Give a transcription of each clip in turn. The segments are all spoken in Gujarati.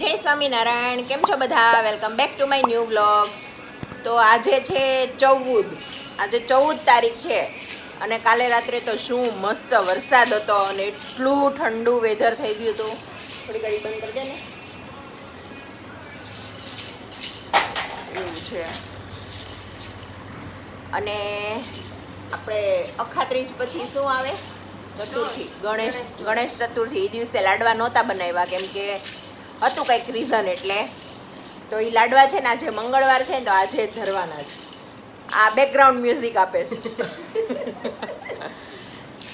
જય સ્વામિનારાયણ. કેમ છો બધા? Welcome back to my new blog. તો આજે છે 14, આજે 14 તારીખ છે અને કાલે રાત્રે તો શું મસ્ત વરસાદ હતો અને એટલું ઠંડુ વેધર થઈ ગયું હતું. થોડી ઘડી બંધ કરી દે ને. એવું છે. અને આપણે અખાત્રીજ પછી શું આવે? ચતુર્થી. ગણેશ ચતુર્થી. એ દિવસે લાડવા નહોતા બનાવ્યા કેમ કે હતું કંઈક રીઝન, એટલે તો એ લાડવા છે ને આજે મંગળવાર છે ને તો આજે જ ધરવાના છે. આ બેકગ્રાઉન્ડ મ્યુઝિક આપે છે.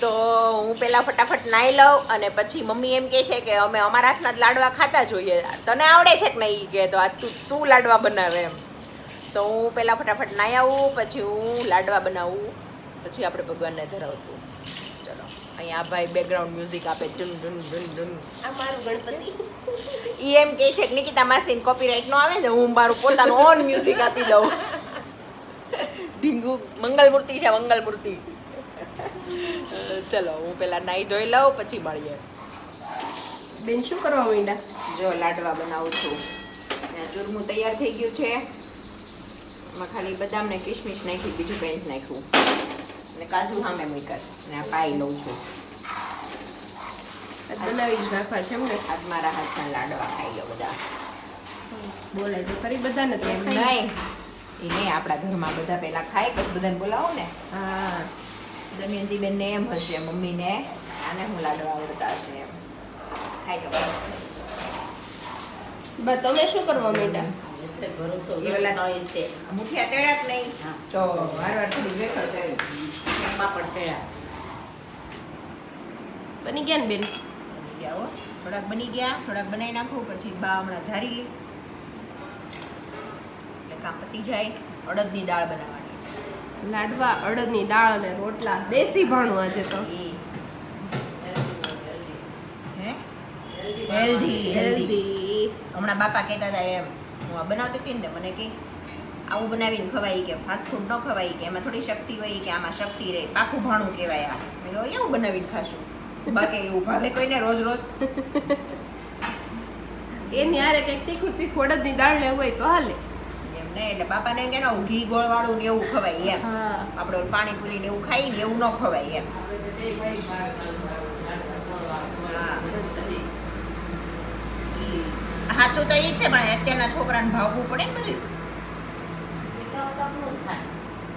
તો હું પહેલાં ફટાફટ નાહી લઉં અને પછી મમ્મી એમ કહે છે કે અમે અમારા હાથના જ લાડવા ખાતા જોઈએ, તને આવડે છે કે નહીં કે તો આ તું લાડવા બનાવે એમ. તો હું પહેલાં ફટાફટ નાહી આવું, પછી હું લાડવા બનાવું, પછી આપણે ભગવાનને ધરાવશું. ચલો, અહીંયા ભાઈ બેકગ્રાઉન્ડ મ્યુઝિક આપે ડુન ડુન ડુન ડુન. આ મારું ગણપતિ. એ એમ કહે છે કે નિકિતા માસીને કોપીરાઇટ નો આવે ને, હું મારું પોતાનું ઓન મ્યુઝિક આપી દઉં. ઢીંગુ મંગલમૂર્તિ છે, મંગલમૂર્તિ. ચલો, હું પેલા નાહી ધોઈ લઉં પછી મળીએ. બેન શું કરવા માંડ્યા? જો લાડવા બનાવું છું. ચૂરમું તૈયાર થઈ ગયું છે. એમાં ખાલી બદામ ને કિશમિશ નાખી, બીજું કંઈ જ નાખ્યું. અને કાજુ સામે મૂક્યા છે અને આ પાઈ લઉં છું. બનાવી જ નાખવા છે એમ ને? આજ મારા હાથના લાડવા ખાઈ લો બધા. બોલાય તો ખરી બધાને તો નહીં, એ નહીં, આપણા ઘરમાં બધા પહેલા ખાય પછી બધાને બોલાવો ને. હા, દમયંતી બેનને એમ હશે, મમ્મીને આને હું લાડવા આવડતા હશે એમ. ખાઈ લો. બા તમે શું કરવા માંડ્યા? મુઠિયા તેડા જ નહીં તો વાર થોડી વેફર તળી, પાપડ તેડા. બની ગયા ને બેન? બની ગયા હો, થોડાક બની ગયા, થોડાક બનાવી નાખું, પછી બા હમણાં ઝારી લે એટલે કામ પતી જાય. અડદની દાળ બનાવવાની છે. લાડવા, અડદની દાળ અને રોટલા, દેશી ભાણું આજે તો. હેલ્ધી. હેલ્ધી. હમણાં બાપા કહેતા હતા એમ, હું આ બનાવતી હતી ને મને કે આવું બનાવીને ખવાય કે ફાસ્ટ ફૂડ ન ખવાય કે એમાં થોડી શક્તિ હોય કે આમાં શક્તિ રહે, પાકું ભાણું કહેવાય. આ મેં કહ્યું એવું બનાવીને ખાશું. બાકી એવું ભાવે કોઈને રોજ રોજ એની હારે કંઈક તીખું તીખું અડદની દાળ લેવું હોય તો હાલે એમ નહીં. એટલે બાપાને એમ કે ને ઘી ગોળ વાળું ને એવું ખવાય એમ. હા. આપણે પાણીપુરી ને એવું ખાઈ ને એવું ન ખવાય એમ. સાચું તો એ જ છે, પણ અત્યારના છોકરાને ભાવવું પડે ને બધું.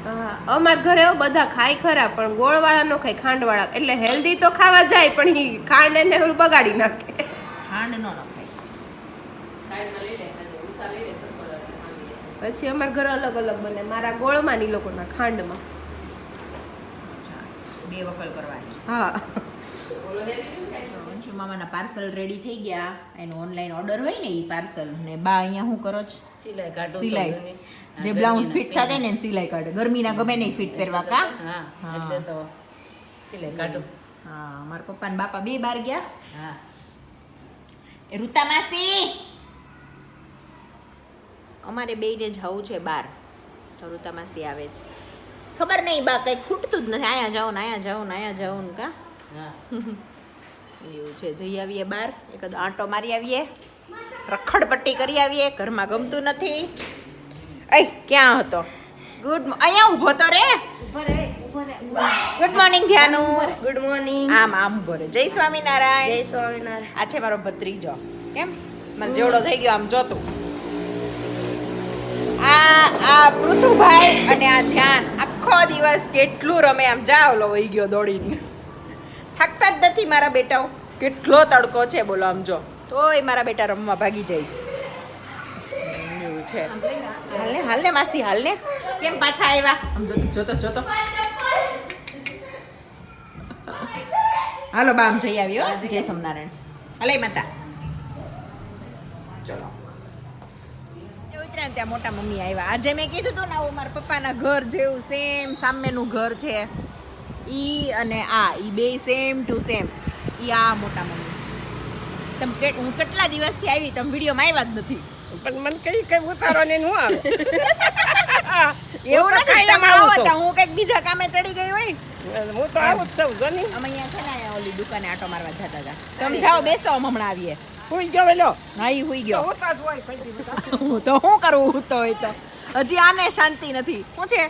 હા, અમાર ઘરે એવું બધા ખાય ખરા પણ ગોળવાળા નો ખાય, ખાંડવાળા. એટલે હેલ્ધી તો ખાવા જાય પણ ઈ ખાંડ એને ઓલું બગાડી નાખે. ખાંડ ન ખાય. પછી અમાર ઘરે અલગ અલગ બને, મારા ગોળમાં ની લોકોના ખાંડમાં. બે વકલ કરવાની. હા, અંશુ મામાના પાર્સલ રેડી થઈ ગયા. એનું ઓનલાઈન ઓર્ડર હોય ને એ પાર્સલ. ને બા અહીંયા શું કરો છો? સિલાઈ કાઢો. સિલાઈ. જે બ્લાઉઝ ફિટ થાય ને સિલાઈ કાઢે. ગરમીના ગમે નહીં ફિટ પહેરવા કા. હા, એટલે તો સિલાઈ કાઢો. હા, મારા પપ્પા ને બાપા બે બાર ગયા. હા, એ રૂતા માસી, અમારે બેયને જવું છે બાર. તો રૂતા માસી આવે છે. ખબર નહીં બા કંઈ ખૂટતું જ નથી. અહીંયા જાઓ ને અહીંયા જાઓ ને અહીંયા જાઓ ને કા. હા. એવું છે. જઈ આવીએ બહાર, એકાદ આંટો મારી આવીએ, રખડપટ્ટી કરી આવીએ. ઘરમાં ગમતું નથી. એ ક્યાં હતો? અહીંયા ઊભો તો રે. Good morning Dhyanu. Good morning. આમ ઊભો રે. જય સ્વામિનારાયણ. જય સ્વામિનારાયણ. આ છે મારો ભત્રીજો. કેમ મને જેવડો થઈ ગયો આમ જોતું. આ પૃથુભાઈ અને આ ધ્યાન આખો દિવસ કેટલું રમે. આમ જાવ લો વહી ગયો દોડીને. થાકતા જ નથી મારા બેટાઓ. કેટલો તડકો છે બોલો આમ જો. તોય મારા બેટા રમવા ભાગી જાય. એવું છે. હાલને માસી હાલને. કેમ પાછા આવ્યા? આમ જોતો. હાલો બા આમ જઈ આવ્યો. જય સ્વામિનારાયણ. હલે માતા. ચલો. ઉતર્યા ત્યાં મોટા મમ્મી આવ્યા. આજે મેં કીધું હતું ને આવું મારા પપ્પાના ઘર જેવું સેમ સામેનું ઘર છે. ઈ અને આ ઈ બે સેમ ટુ સેમ. ઈ આ મોટા મમ્મી. હું કેટલા દિવસથી આવી, તમે વિડીયોમાં આવ્યા જ નથી. પણ મને કઈ ઉતારવાની નું આવે. એવું નથી. તમે આવો તો હું કંઈક બીજા કામે ચડી ગઈ હોય. હું તો આવું જ છું જોની. અમે અહીંયા છે ને ઓલી દુકાને આટો મારવા જતા હતા. તમે જાઓ બેસો, હમણાં આવીએ. હુઈ ગયો વેલો હા ઈ હુઈ ગયો હું તો શું કરું હું તો હોય તો હજી આને શાંતિ નથી શું છે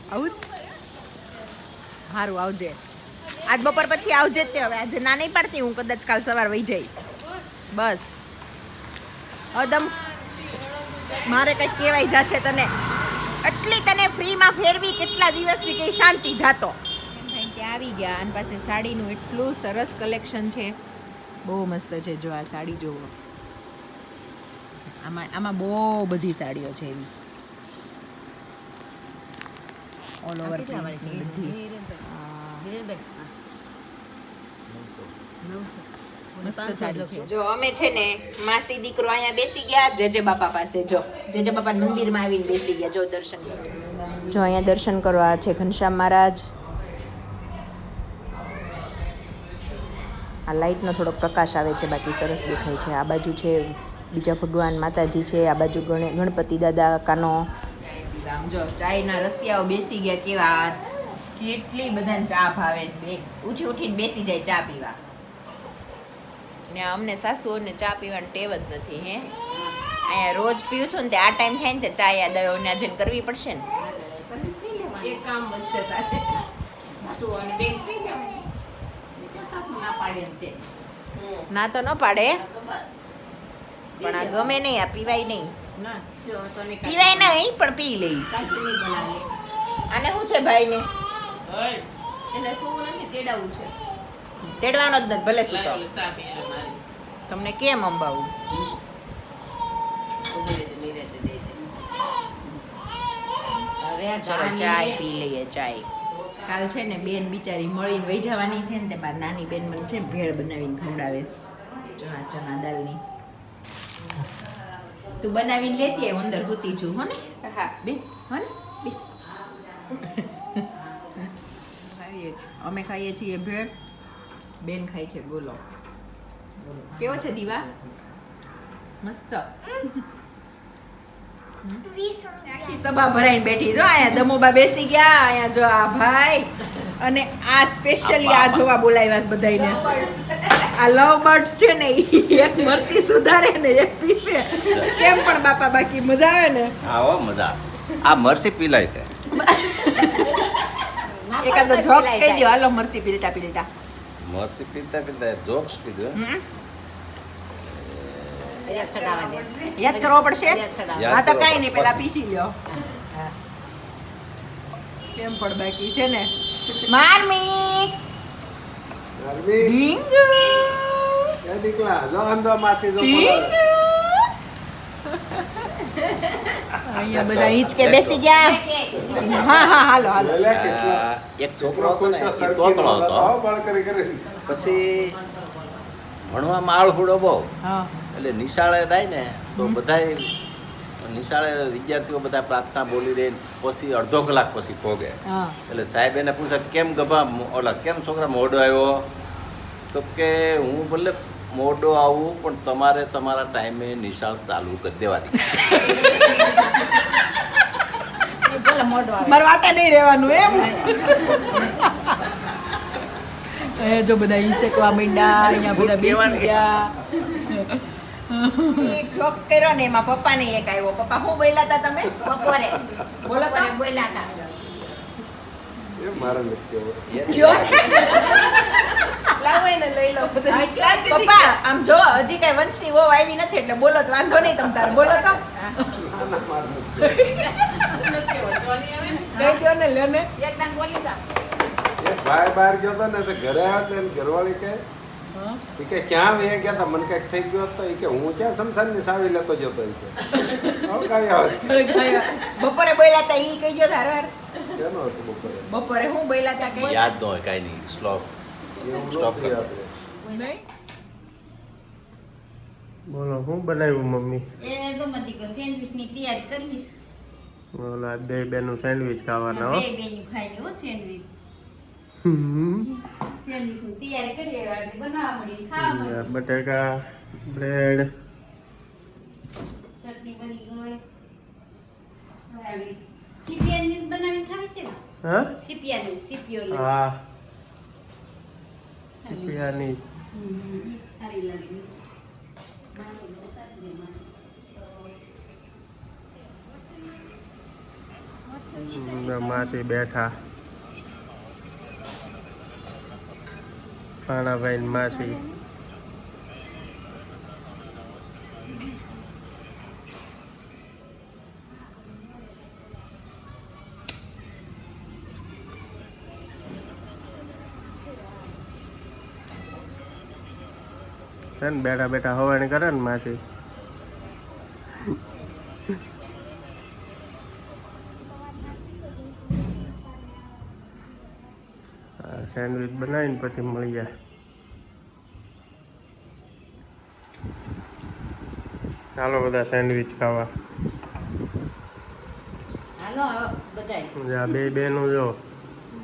આવું જ સારું આવજે આજ બપોર પછી આવજે જ તે હવે આજે ના નહીં પાડતી હું કદાચ કાલ સવાર વહી જઈશ બસ અદમ મારે કંઈક કહેવાય જશે તને એટલી તને ફ્રીમાં ફેરવી કેટલા દિવસથી કઈ શાંતિ જાતો ત્યાં આવી ગયા આની પાસે સાડીનું એટલું સરસ કલેક્શન છે બહુ મસ્ત છે જો આ સાડી જોવો આમાં બહુ બધી સાડીઓ છે એવી ઓલ ઓવર જો અમે છે ને માસી દીકરો અહીંયા બેસી ગયા જેજે બાપા પાસે જો જેજે બાપા મંદિરમાં આવીને બેસી ગયા જો દર્શન જો અહીંયા દર્શન કરવા છે ઘનશ્યામ મહારાજ આ લાઇટનો થોડોક પ્રકાશ આવે છે બાકી સરસ દેખાય છે આ બાજુ છે બીજા ભગવાન માતાજી છે આ બાજુ ગણપતિ દાદા કાનો જો ચાયના રસિયાઓ બેસી ગયા કેવા કેટલી બધાને ચા ભાવે છે ઉઠી ઉઠીને બેસી જાય ચા પીવા ને અમને સાસુઓને ચા પીવાની ટેવ જ નથી હે અહીંયા રોજ પીવું છું ને તે આ ટાઈમ થાય ને તે ચા યાદ આવે ને આજે કરવી પડશે ને એક કામ બનશે તારે સાસુઓને બેન પી લેવાય સાસુ ના પાડે એમ છે ના તો ન પાડે પણ આ ગમે નહીં આ પીવાય નહીં પીવાય નહીં પણ પી લઈ આને શું છે ભાઈને એટલે શું નથી તેડાવું છે તેડવાનો જ નથી ભલે શું તમને કેમ અંબાવું હવે ચલો ચાય પી લઈએ ચાય કાલ છે ને બેન બિચારી મળીને વહી જવાની છે ને તે બાર નાની બેન મને છે ભેળ બનાવીને ખવડાવે છે ચણા દાળની તું બનાવીને લેતી આવ અંદર સૂતી છું હો ને હા બે હો ને બે અમે ખાઈએ છીએ ભેળ બેન ખાય છે ગોલો કેવો છે દીવા મસ્ત આખી સભા ભરાઈને બેઠી જો અહીંયા દમોબા બેસી ગયા અહીંયા જો આ ભાઈ અને આ સ્પેશિયલી આ જોવા બોલાવ્યા છે બધાયને આ લવ બર્ડ્સ છે ને એક મરચી સુધારે ને એક પીસે કેમ પણ બાપા બાકી મજા આવે ને આવો મજા આ મરચી પીલાય છે એકાદો જોક્સ કહી દો હાલો મરચી પીલટા પીલટા મરચી પીતા પીતા જોક્સ કીધું યાદ કરવો પડશે હા તો કઈ નહીં પેલા પીસી લ્યો કેમ પણ બાકી છે ને મારમી ઢીંગુ અહીંયા બધા હિંચકે બેસી ગયા હા હા હાલો હાલો એક છોકરો હતો ને એ તોતળો હતો પછી ભણવામાં આળહુડો બહુ હા એટલે નિશાળે જાય ને તો બધાય નિશાળે વિદ્યાર્થીઓ બધા પ્રાર્થના બોલી રહે પછી અડધો કલાક પછી ભોગે હા એટલે સાહેબ એને પૂછે કેમ ગભા ઓલા કેમ છોકરા મોડો આવ્યો તો કે હું ભલે મોડો આવું પણ તમારે તમારા ટાઈમે નિશાળ ચાલુ કરી દેવાની મારે વાટે નહીં રહેવાનું એમ એ જો બધા હિંચકવા માંડ્યા અહીંયા બધા બેસી ગયા એક જોક્સ કર્યો ને એમાં પપ્પા ને એક આવ્યો પપ્પા શું બોલ્યા હતા તમે બપોરે બોલો તો બોલ્યા હતા એ મારા નથી કયો લાવો એને લઈ લો પપ્પા આમ જો હજી કઈ વંશની વહુ આવી નથી એટલે બોલો તો વાંધો નહીં તમ તાર બોલો તો કહી દો ને લે ને એકદમ બોલી જા એક ભાઈ બહાર ગયો હતો ને તો ઘરે આવ્યો તો એની ઘરવાળી કે ક્યાં વે ગયા હતા મને કઈક થઈ ગયો હતો કે હું ક્યાં સમસાન ની સાવી લેતો જતો બપોરે બોલ્યા હતા ઈ કહી ગયો ધારવાર કેનો હતું બપોરે હું બોલ્યા હતા કઈ યાદ ન હોય કાંઈ નહીં સ્ટોપ નહીં બોલો શું બનાવ્યું મમ્મી એ તો મતી કો સેન્ડવિચ ની તૈયારી કરીશ બોલો આજ બે બેનું સેન્ડવિચ ખાવાના હો બે બેનું ખાઈ લો સેન્ડવિચ સેન્ડવિચ ની તૈયારી કરી આજે બનાવવા મળી ખાવા મળી બટાકા બ્રેડ ચટણી બની ગઈ હવે સીપિયાની બનાવી ખાવી છે ને હા સીપિયો હા રૂપિયાની સારી લાગે માસી બતાવી દે માસી માસી બેઠા પાણાભાઈ ને માસી છે ને બેઠા બેઠા હવાણી કરે ને માસી સેન્ડવિચ બનાવીને પછી મળી જાય ચાલો બધા સેન્ડવિચ ખાવા હાલો આવો બધાય આ બે બેનું જો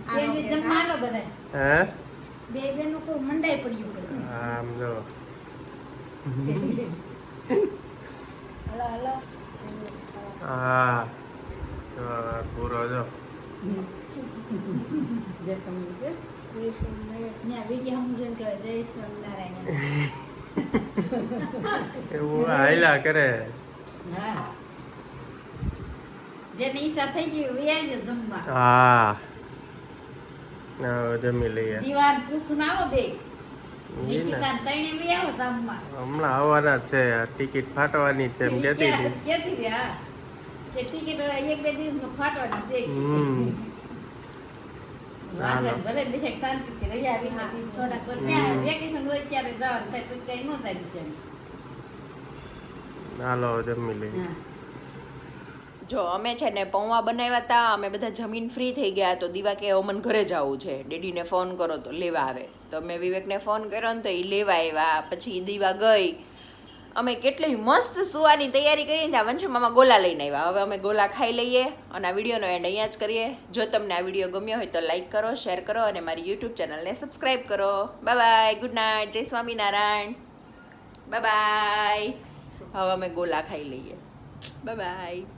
સેન્ડવિચ જમવાનો બધાય હે બે બેનો કોઈ મંડાઈ પડ્યું કે આમ જો હલો હલો હા પૂરો જો જે સમજે કે ત્યાં વિડીયો હમ જોઈને કહે જય સ્વામિનારાયણ એવું હાયલા કરે હા જેની ઈચ્છા થઈ ગઈ એ આવજો જમવા હા હવે જમી લઈએ દીવાન પૂછું આવો બે ઈ ને નિકિતા તઈને બી આવો જમવા હમણાં આવવાના જ છે આ ટિકિટ ફાટવાની છે એમ કહેતી હતી કેતી હતી હા કે ટિકિટ એક બે દિવસ ફાટવાની છે વાંધો નહીં, ભલે બેશક શાંતિથી રહી આવી હતી થોડાક ત્યાં વેકેશન હોય ત્યારે જવાનું થાય પછી કઈ ન થાય છે હાલો જમી લઈએ હા જો અમે છે ને પૌવા બનાવ્યા હતા અમે બધા જમીન ફ્રી થઈ ગયા તો દીવા કે અમન ઘરે જવું છે ડેડીને ફોન કરો તો લેવા આવે તો મેં વિવેકને ફોન કર્યો ને તો એ લેવા આવ્યા પછી દીવા ગઈ અમે કેટલી મસ્ત સુવાની તૈયારી કરીને ત્યાં વંશુ મામા ગોલા લઈને આવ્યા હવે અમે ગોલા ખાઈ લઈએ અને આ વિડીયોનો એન્ડ અહીંયા જ કરીએ જો તમને આ વિડીયો ગમ્યો હોય તો લાઈક કરો શેર કરો અને મારી યુટ્યુબ ચેનલને સબસ્ક્રાઈબ કરો બાય બાય ગુડ નાઇટ જય સ્વામિનારાયણ બાય બાય હવે અમે ગોલા ખાઈ લઈએ બાય બાય